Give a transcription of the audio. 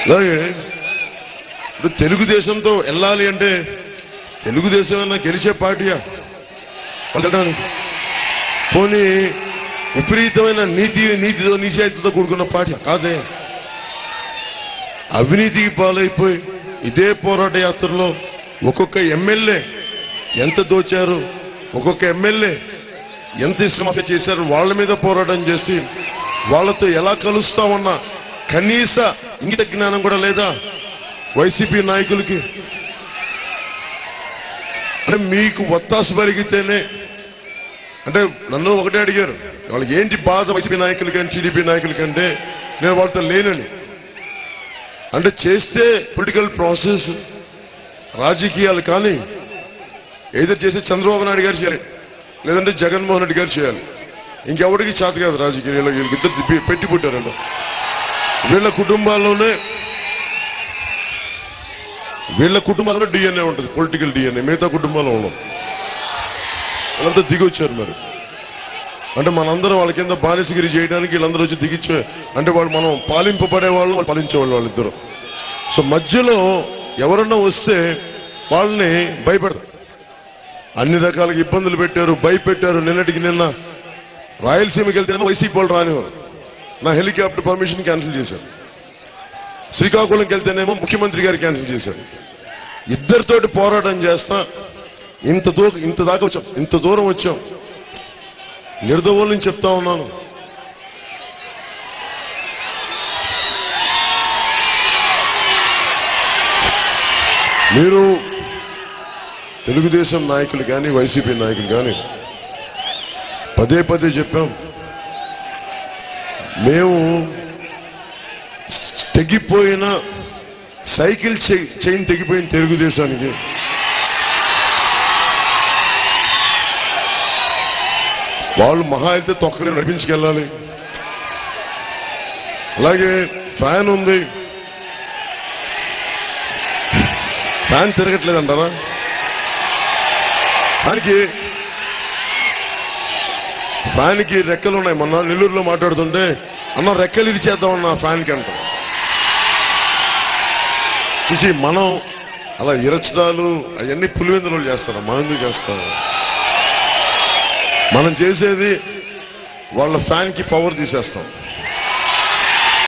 అలాగే తెలుగుదేశంతో వెళ్ళాలి అంటే తెలుగుదేశం అన్నా గెలిచే పార్టీయా వెళ్ళడానికి? పోనీ విపరీతమైన నీతితో నిజాయితీతో కూడుకున్న పార్టీ కాదే. అవినీతికి పాలైపోయి ఇదే పోరాట యాత్రలో ఒక్కొక్క ఎమ్మెల్యే ఎంత దోచారు, ఒక్కొక్క ఎమ్మెల్యే ఎంత శ్రమ చేశారు, వాళ్ళ మీద పోరాటం చేసి వాళ్ళతో ఎలా కలుస్తామన్న కనీస ఇంగిత జ్ఞానం కూడా లేదా వైసీపీ నాయకులకి? అంటే మీకు ఒత్తాసు పలిగితేనే, అంటే నన్ను ఒకటే అడిగారు, వాళ్ళకి ఏంటి బాధ వైసీపీ నాయకులు కానీ టీడీపీ నాయకుల కంటే, నేను వాళ్ళతో లేనని. అంటే చేస్తే పొలిటికల్ ప్రాసెస్ రాజకీయాలు కానీ ఏదో చేస్తే చంద్రబాబు నాయుడు గారు చేయాలి, లేదంటే జగన్మోహన్ రెడ్డి గారు చేయాలి. ఇంకెవరికి చేత కాదు రాజకీయాలు. వీళ్ళకిద్దరు పెట్టి పుట్టారండి. వీళ్ళ కుటుంబాల్లోనే డిఎన్ఏ ఉంటుంది, పొలిటికల్ డిఎన్ఏ. మిగతా కుటుంబాల్లో ఉండదు. వాళ్ళంతా దిగి వచ్చారు. మరి అంటే మనందరం వాళ్ళ కింద బానిసగిరి చేయడానికి వీళ్ళందరూ వచ్చి దిగిచ్చే, అంటే వాళ్ళు మనం పాలింపబడేవాళ్ళు, వాళ్ళు పాలించేవాళ్ళు వాళ్ళిద్దరు. సో మధ్యలో ఎవరన్నా వస్తే వాళ్ళని భయపెడతారు. అన్ని రకాలుగా ఇబ్బందులు పెట్టారు, భయపెట్టారు. నిన్నటికి నిన్న రాయలసీమకి వెళ్తే వైసీపీ వాళ్ళు రానివారు, నా హెలికాప్టర్ పర్మిషన్ క్యాన్సిల్ చేశారు. శ్రీకాకుళంకి వెళ్తేనేమో ముఖ్యమంత్రి గారు క్యాన్సిల్ చేశారు. ఇద్దరితోటి పోరాటం చేస్తా ఇంత దాకా వచ్చాం, ఇంత దూరం వచ్చాం. నిర్దోవలని చెప్తా ఉన్నాను. మీరు తెలుగుదేశం నాయకులు కానీ వైసీపీ నాయకులు కానీ పదే పదే చెప్పాం, మేము తెగిపోయిన సైకిల్ చైన్ తెగిపోయిన తెలుగుదేశానికి వాళ్ళు మహా అయితే తొక్కని నడిపించుకెళ్ళాలి. అలాగే ఫ్యాన్ ఉంది, ఫ్యాన్ తిరగట్లేదంటారా? ఫ్యాన్కి రెక్కలు ఉన్నాయి. మొన్న నెల్లూరులో మాట్లాడుతుంటే, అన్న రెక్కలు ఇరిచేద్దామన్న ఫ్యాన్కి అంట. చూసి మనం అలా ఇరచడాలు అవన్నీ పులివెందులు చేస్తారు, మనం ఎందుకు చేస్తారు? మనం చేసేది వాళ్ళ ఫ్యాన్కి పవర్ తీసేస్తాం.